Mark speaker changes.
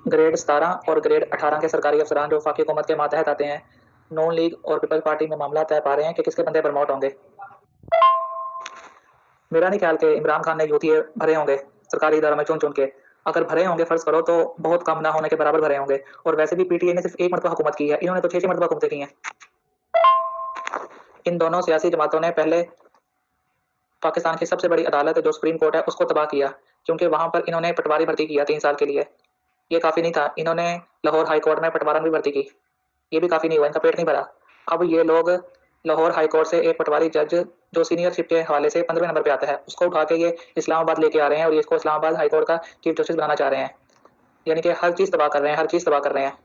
Speaker 1: Grade 17 और grade 18 के सरकारी अफसरान जो वफाकी हुकूमत के मातहत आते हैं, नून लीग और पीपल्स पार्टी में मामला तय पा रहे हैं कि किसके बंदे प्रमोट होंगे। मेरा नहीं ख्याल कि इमरान खान ने यूथिए भरे होंगे सरकारी इदारों में चुन चुन के। अगर भरे होंगे फ़र्ज़ करो तो बहुत कम ना होने के बराबर भरे होंगे। और वैसे भी पीटीआई ने सिर्फ एक मरतबा हुकूमत की है, इन्होंने तो 6-6 मरतबा हुकूमतें की हैं। इन दोनों सियासी जमातों ने पहले पाकिस्तान की सबसे बड़ी अदालत जो सुप्रीम कोर्ट है उसको तबाह किया, क्योंकि वहाँ पर इन्होंने पटवारी भर्ती किया 3 साल के लिए। ये काफ़ी नहीं था, इन्होंने लाहौर हाई कोर्ट में पटवारन भी भर्ती की, ये भी काफ़ी नहीं हुआ, इनका पेट नहीं भरा। अब ये लोग लाहौर हाई कोर्ट से एक पटवारी जज जो सीनियरशिप के हवाले से 15वें नंबर पे आता है, उसको उठा के ये इस्लामाबाद लेके आ रहे हैं और ये इसको इस्लामाबाद हाई कोर्ट का चीफ जस्टिस बनाना चाह रहे हैं। यानी कि हर चीज़ तबाह कर रहे हैं, हर चीज़ तबाह कर रहे हैं।